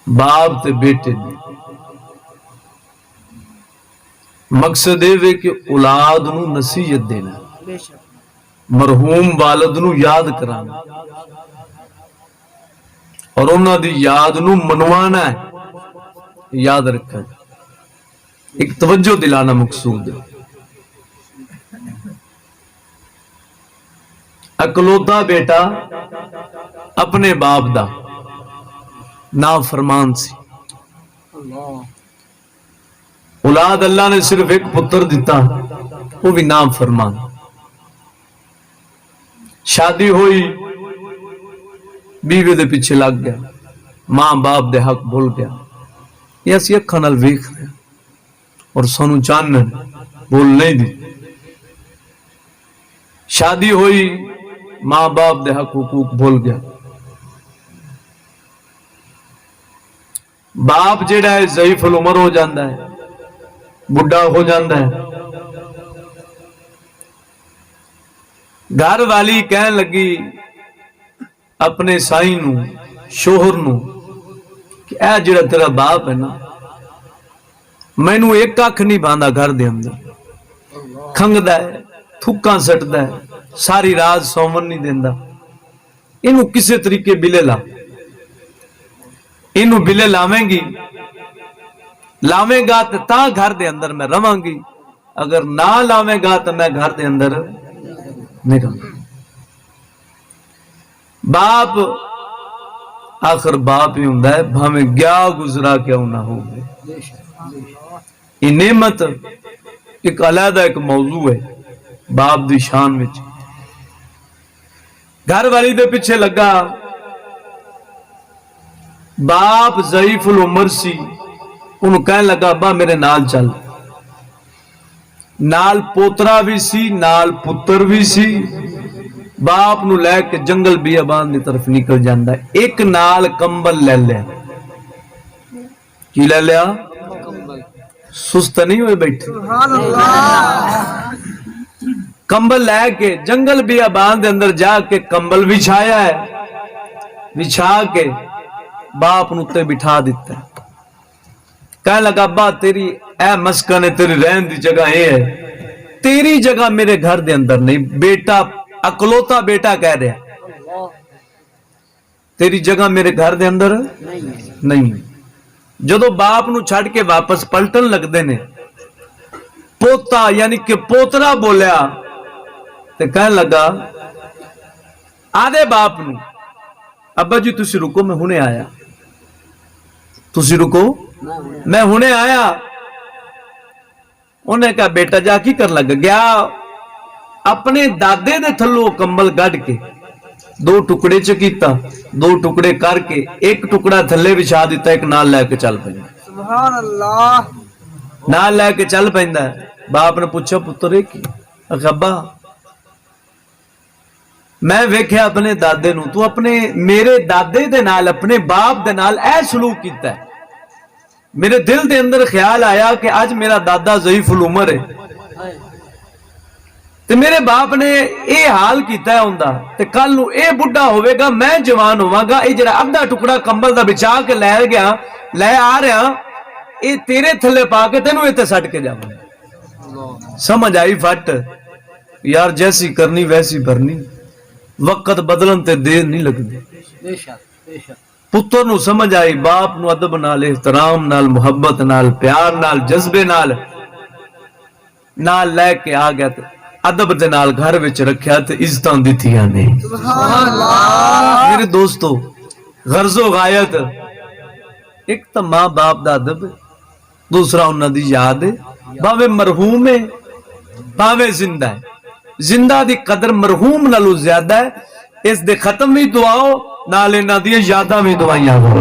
باپ تے بیٹے دی مقصد یہ کہ اولاد نو نصیحت دینا، مرحوم والد نو یاد کرانا اور انہاں دی یاد نو منوانا ہے، یاد رکھا ہے، ایک توجہ دلانا مقصود ہے۔ اکلوتا بیٹا اپنے باپ دا نافرمان سی، اولاد اللہ نے صرف ایک پتر دیتا، وہ بھی نافرمان۔ شادی ہوئی، بیوی دے پیچھے لگ گیا، ماں باپ دے حق بھول گیا، یہ اسی اکھاں نال ویکھ رہے اور سانو چانن بول نہیں دی۔ شادی ہوئی، ماں باپ دے حق حقوق بھول گیا، باپ جیڑا ہے ضعیف العمر ہو جاندہ ہے، بڑھا ہو جاندہ ہے۔ گھر والی کہن لگی اپنے سائی نو، شوہر نو، کہ اے جڑا تیرا باپ ہے نا، میں نو ایک اکھ نہیں باندھا گھر دے اندر، کھنگدا ہے، تھکاں سٹدا ہے، ساری رات سومن نہیں دیندا، انہوں کسے طریقے بلے لا، انہوں بلے لاویں گی، لاویں گا تو تا گھر دے اندر میں رواں گی، اگر نہ لاویں گا تو میں گھر دے اندر نہیں رہوں۔ باپ آخر باپ ہی ہوندا ہے، بھاویں گیا گزرا کیوں نہ ہو گئے۔ یہ نعمت ایک علیحدہ ایک موضوع ہے باپ دی شان وچ۔ گھر والی دے پیچھے لگا، باپ ضعیف العمر سی، انہوں کہنے لگا ابا میرے نال چل، نال پوترا بھی سی، نال پتر بھی سی، باپ نو لے کے جنگل بیابان دی طرف نکل جاندہ ہے، ایک نال کمبل لے لیا، کی لے لیا؟ سست نہیں ہوئے بیٹھے، کمبل لے کے جنگل بیابان دے اندر جا کے کمبل بچھایا ہے، بچھا کے باپ نوتے بٹھا دیتا ہے، کہنے لگا ابا تیری اے مسکن ہے، تیری رہن دی جگہ یہ ہے، تیری جگہ میرے گھر دے اندر نہیں، بیٹا اکلوتا بیٹا کہہ رہا، تیری جگہ میرے گھر دے اندر نہیں۔ جدو باپ نو چھڑ کے واپس پلٹن لگ دینے، پوتا یعنی کہ پوترا بولیا تے کہنے لگا آدھے باپ نو ابا جی تسی رکو میں ہونے آیا، تسی رکو میں ہونے آیا۔ انہیں کہا بیٹا جا کی کر لگا، گیا اپنے دادے دے تھلو کمبل گڑ کے دو ٹکڑے چکیتا، دو ٹکڑے کر کے ایک ٹکڑا تھلے بچھا دیتا، ایک نال لے کے چل پہندا، سبحان اللہ، نال لے کے چل پہندا۔ باپ نے پوچھا پتر ایک کی؟ ابا میں ویکھیا اپنے دادے نو، تو اپنے میرے دادے دے نال اپنے باپ دے نال اے سلوک کیتا ہے، میرے دل دے اندر خیال آیا کہ آج میرا دادا ضعیف العمر ہے تے میرے باپ نے اے حال کیتا ہے ہوندا تے کل نو اے بڈھا ہوئے گا، میں جوان ہوواں گا، اے جڑا ادھا ٹکڑا کمبل دا بچا کے لے گیا لے آ رہا، اے تیرے تھلے پا کے تینوں اے تے سٹ کے جاواں۔ سمجھ آئی فٹ یار، جیسی کرنی ویسی بھرنی، وقت بدلن تے دیر نہیں لگدی۔ پتر نو سمجھ آئی، باپ نو ادب نال، احترام نال، محبت نال، پیار نال، جذبے نال لے کے آ گیا تے ادب دے نال گھر وچ رکھیا تے عزتاں دتیاں نے۔ سبحان اللہ میرے دوستو، غرض و غایت ایک تو ماں باپ دا ادب، دوسرا انہاں دی یاد ہے، باویں مرحوم ہے باویں زندہ ہے، زندہ دی قدر مرحوم نالوں زیادہ ہے، اس دے ختم بھی دعاؤ نال انہاں دی یاداں بھی دعائیاں ہو۔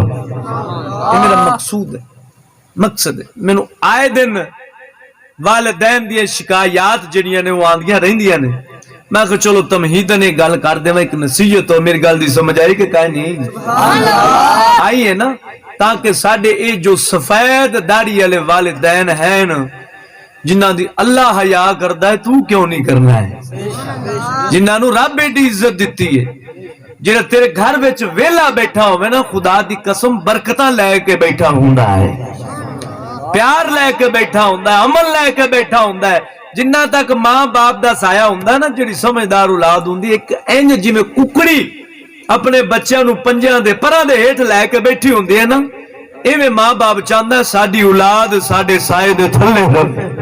یہ میرا مقصود ہے، مقصد ہے۔ مینوں آئے دن والدین دی شکایات جڑیاں نے وہ آندیاں رہندیاں نے، میں کہ چلو تمہیدن ایک گل کر دے، میں ایک نصیحت ہو، میری گل دی سمجھ آئی کہ کہیں نہیں آئی ہے نا، تاکہ ساڈے اے جو سفید داڑھی والے والدین ہیں جنہاں دی اللہ حیا کردا ہے، تو کیوں نہیں کرنا ہے؟ جنہاں نو رب ایڈی عزت دیتی ہے، ਜਿਹੜਾ ਤੇਰੇ ਘਰ ਵਿੱਚ ਵੇਲਾ ਬੈਠਾ ਹੋਵੇ ਨਾ, ਖੁਦਾ ਦੀ ਕਸਮ ਬਰਕਤਾਂ ਲੈ ਕੇ ਬੈਠਾ ਹੁੰਦਾ ਹੈ, ਪਿਆਰ ਲੈ ਕੇ ਬੈਠਾ ਹੁੰਦਾ ਹੈ, ਅਮਨ ਲੈ ਕੇ ਬੈਠਾ ਹੁੰਦਾ ਹੈ। ਜਿੰਨਾ ਤੱਕ ਮਾਂ ਬਾਪ ਦਾ ਸਾਇਆ ਹੁੰਦਾ ਨਾ, ਜਿਹੜੀ ਸਮਝਦਾਰ ਔਲਾਦ ਹੁੰਦੀ, ਇੱਕ ਇੰਜ ਜਿਵੇਂ ਕੁਕੜੀ ਆਪਣੇ ਬੱਚਿਆਂ ਨੂੰ ਪੰਜਿਆਂ ਦੇ ਪਰਾਂ ਦੇ ਹੇਠ ਲੈ ਕੇ ਬੈਠੀ ਹੁੰਦੀ ਹੈ ਨਾ, ਇਵੇਂ ਮਾਂ ਬਾਪ ਚਾਹੁੰਦਾ ਸਾਡੀ ਔਲਾਦ ਸਾਡੇ ਸਾਏ ਦੇ ਥੱਲੇ ਰਹੇ।